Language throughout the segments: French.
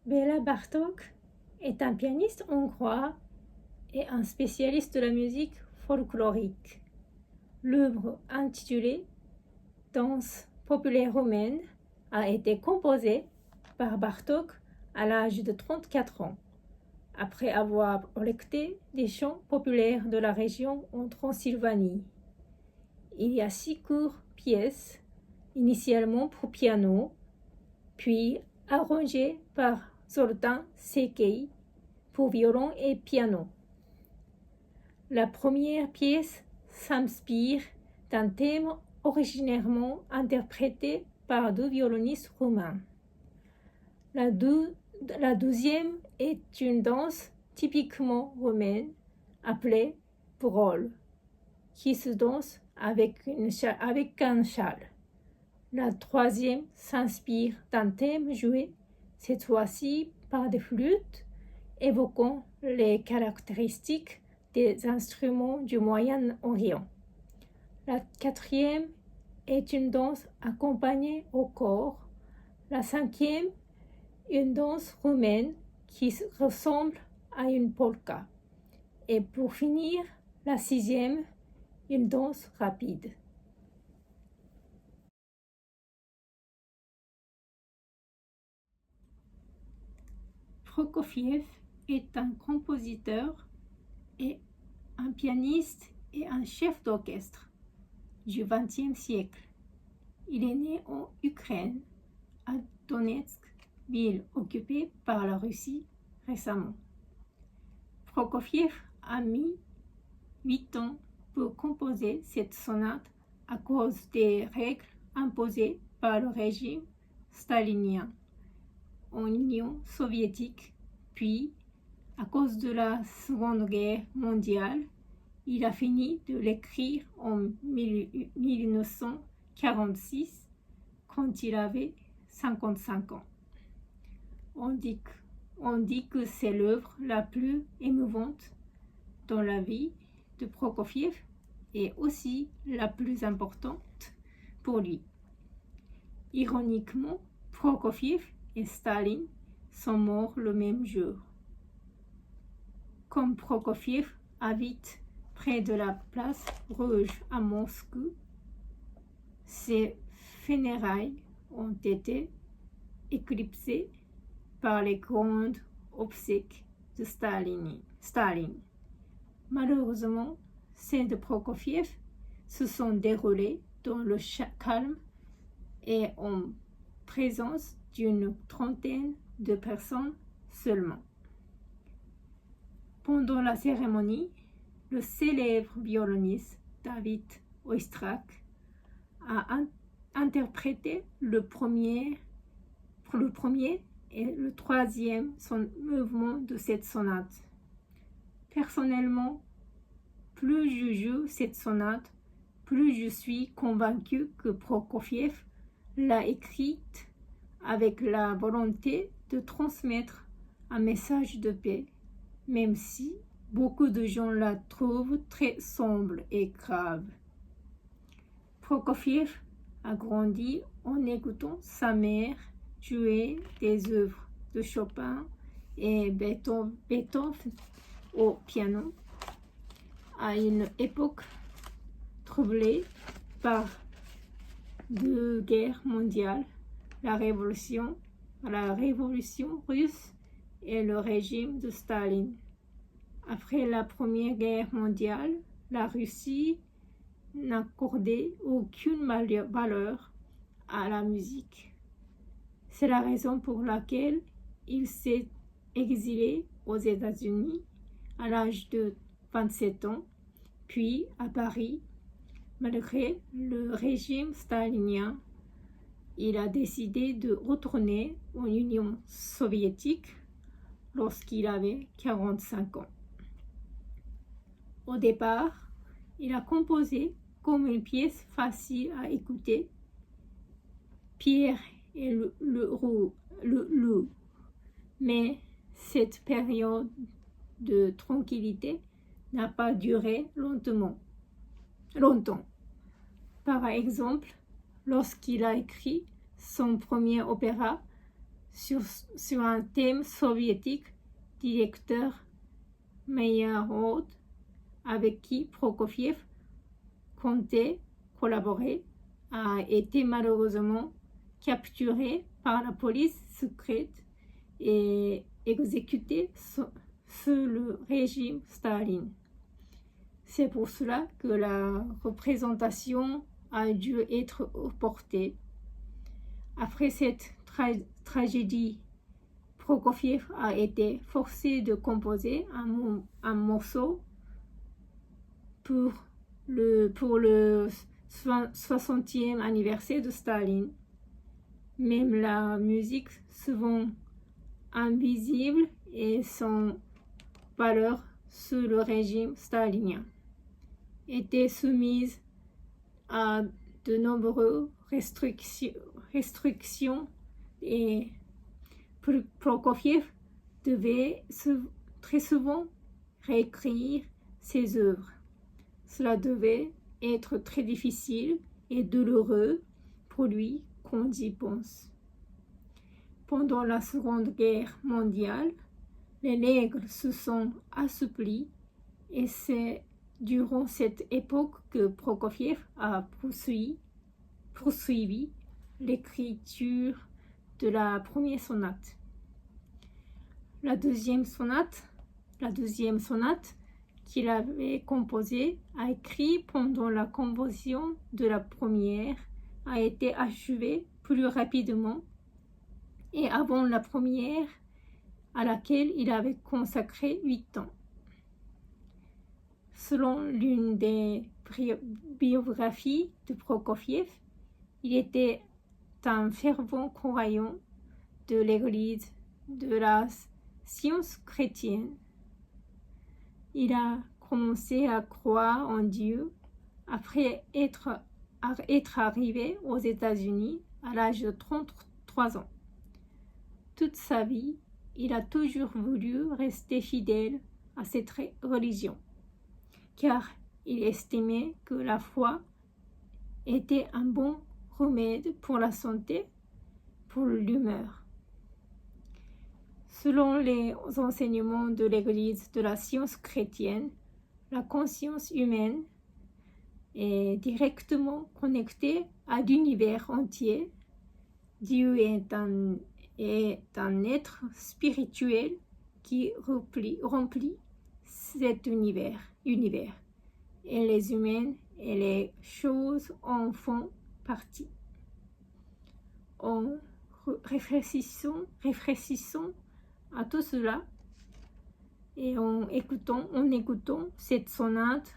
Béla Bartók est un pianiste hongrois et un spécialiste de la musique folklorique. L'œuvre intitulée Danse populaire roumaine a été composée par Bartók à l'âge de 34 ans, après avoir collecté des chants populaires de la région en Transylvanie. Il y a 6 courtes pièces, initialement pour piano, puis arrangées par Zoltán Székely pour violon et piano. La première pièce s'inspire d'un thème originairement interprété par 2 violonistes roumains. La deuxième est une danse typiquement roumaine appelée brol, qui se danse avec un châle. La troisième s'inspire d'un thème joué, cette fois-ci par des flûtes, évoquant les caractéristiques des instruments du Moyen-Orient. La quatrième est une danse accompagnée au corps. La cinquième, une danse roumaine qui ressemble à une polka. Et pour finir, la sixième, une danse rapide. Prokofiev est un compositeur et un pianiste et un chef d'orchestre du XXe siècle. Il est né en Ukraine, à Donetsk, ville occupée par la Russie récemment. Prokofiev a mis 8 ans pour composer cette sonate à cause des règles imposées par le régime stalinien en Union soviétique, puis à cause de la Seconde Guerre mondiale, il a fini de l'écrire en 1946 quand il avait 55 ans. On dit que c'est l'œuvre la plus émouvante dans la vie de Prokofiev et aussi la plus importante pour lui. Ironiquement, Prokofiev et Staline sont morts le même jour. Comme Prokofiev habite près de la place Rouge à Moscou, ses funérailles ont été éclipsées par les grandes obsèques de Staline. Malheureusement, celles de Prokofiev se sont déroulées dans le calme et en présence d'une trentaine de personnes seulement. Pendant la cérémonie, le célèbre violoniste David Oistrakh a interprété le premier et le troisième mouvement de cette sonate. Personnellement, plus je joue cette sonate, plus je suis convaincu que Prokofiev l'a écrite avec la volonté de transmettre un message de paix, même si beaucoup de gens la trouvent très sombre et grave. Prokofiev a grandi en écoutant sa mère jouer des œuvres de Chopin et Beethoven au piano à une époque troublée par 2 guerres mondiales, la révolution russe et le régime de Staline. Après la Première Guerre mondiale, la Russie n'accordait aucune valeur à la musique. C'est la raison pour laquelle il s'est exilé aux États-Unis à l'âge de 27 ans, puis à Paris. Malgré le régime stalinien, il a décidé de retourner en Union soviétique lorsqu'il avait 45 ans. Au départ, il a composé comme une pièce facile à écouter, Pierre et le loup. Mais cette période de tranquillité n'a pas duré longtemps. Par exemple, lorsqu'il a écrit son premier opéra, sur un thème soviétique, directeur Meyerhold, avec qui Prokofiev comptait collaborer, a été malheureusement capturé par la police secrète et exécuté sous le régime Staline. C'est pour cela que la représentation a dû être reportée. Après cette tragédie, Prokofiev a été forcé de composer un morceau pour le 60e anniversaire de Staline. Même la musique, souvent invisible, et sans valeur sous le régime stalinien, était soumise à de nombreuses restrictions et Prokofiev devait très souvent réécrire ses œuvres. Cela devait être très difficile et douloureux pour lui quand j'y pense. Pendant la Seconde Guerre mondiale, les règles se sont assouplies et c'est durant cette époque que Prokofiev a poursuivi l'écriture de la première sonate. La deuxième sonate qu'il avait composée, a écrit pendant la composition de la première, a été achevée plus rapidement et avant la première, à laquelle il avait consacré 8 ans. Selon l'une des biographies de Prokofiev, il était un fervent croyant de l'Église de la science chrétienne. Il a commencé à croire en Dieu après être arrivé aux États-Unis à l'âge de 33 ans. Toute sa vie, il a toujours voulu rester fidèle à cette religion, car il estimait que la foi était un bon remède pour la santé, pour l'humeur. Selon les enseignements de l'Église de la science chrétienne, la conscience humaine est directement connectée à l'univers entier. Dieu est un être spirituel qui remplit cet univers. Et les humains et les choses en font partie. En réfléchissant à tout cela et en écoutant cette sonate,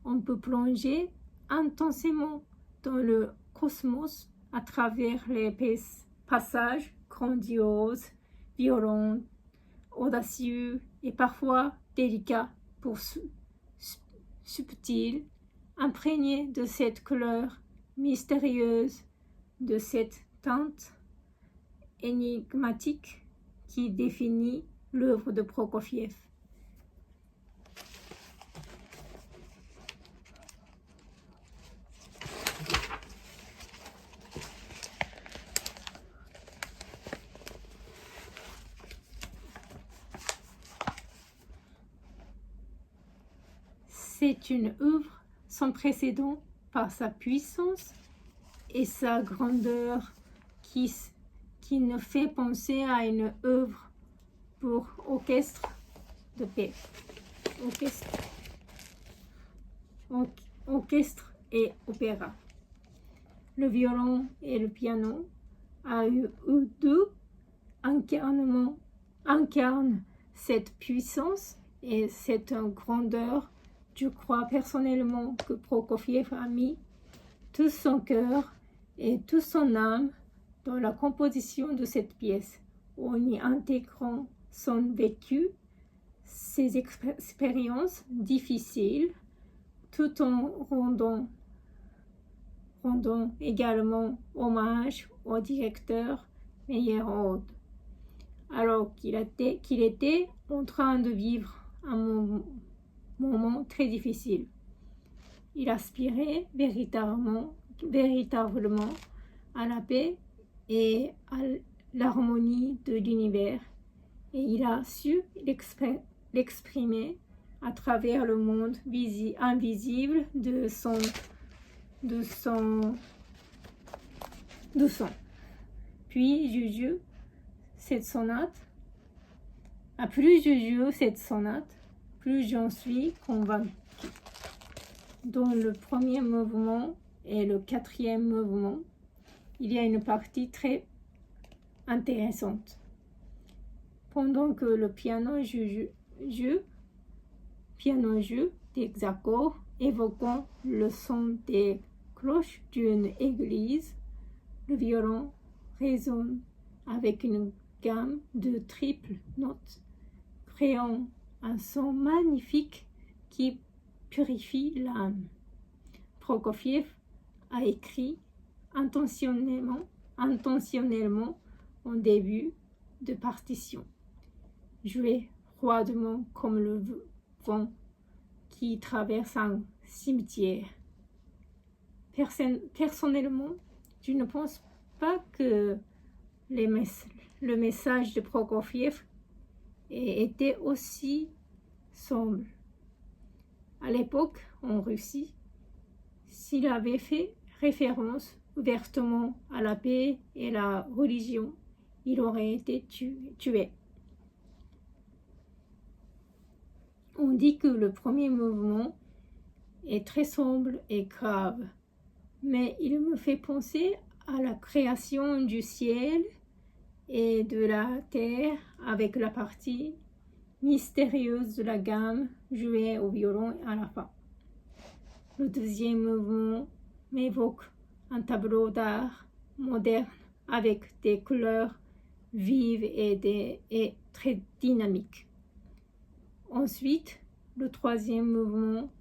on peut plonger intensément dans le cosmos à travers les passages grandioses, violents, audacieux et parfois délicats pour subtils, imprégnés de cette couleur mystérieuse, de cette teinte énigmatique qui définit l'œuvre de Prokofiev. C'est une œuvre sans précédent par sa puissance et sa grandeur qui nous fait penser à une œuvre pour orchestre de paix. Orchestre et opéra. Le violon et le piano eux deux incarnent cette puissance et cette grandeur. Je crois personnellement que Prokofiev a mis tout son cœur et toute son âme dans la composition de cette pièce, en y intégrant son vécu, ses expériences difficiles, tout en rendant également hommage au directeur Meyerhold, alors qu'il était en train de vivre un moment très difficile. Il aspirait véritablement à la paix et l'harmonie de l'univers et il a su l'exprimer à travers le monde invisible de son. Puis je joue cette sonate. Plus je joue cette sonate, plus j'en suis convaincue. Dans le premier mouvement et le quatrième mouvement, il y a une partie très intéressante. Pendant que le piano joue des accords évoquant le son des cloches d'une église, le violon résonne avec une gamme de triples notes, créant un son magnifique qui purifie l'âme. Prokofiev a écrit intentionnellement en début de partition. Jouez froidement comme le vent qui traverse un cimetière. Personnellement, je ne pense pas que le message de Prokofiev ait été aussi sombre. À l'époque, en Russie, s'il avait fait référence ouvertement à la paix et la religion, il aurait été tué. On dit que le premier mouvement est très sombre et grave, mais il me fait penser à la création du ciel et de la terre avec la partie mystérieuse de la gamme jouée au violon à la fin. Le deuxième mouvement m'évoque un tableau d'art moderne avec des couleurs vives et très dynamiques. Ensuite, le troisième mouvement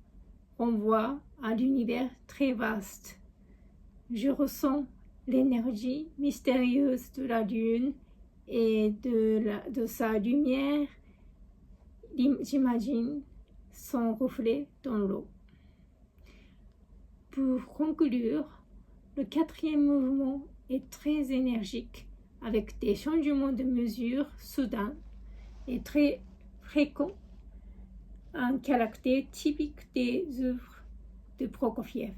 renvoie à l'univers très vaste. Je ressens l'énergie mystérieuse de la lune et de sa lumière. J'imagine son reflet dans l'eau. Pour conclure, le quatrième mouvement est très énergique avec des changements de mesure soudains et très fréquents, un caractère typique des œuvres de Prokofiev.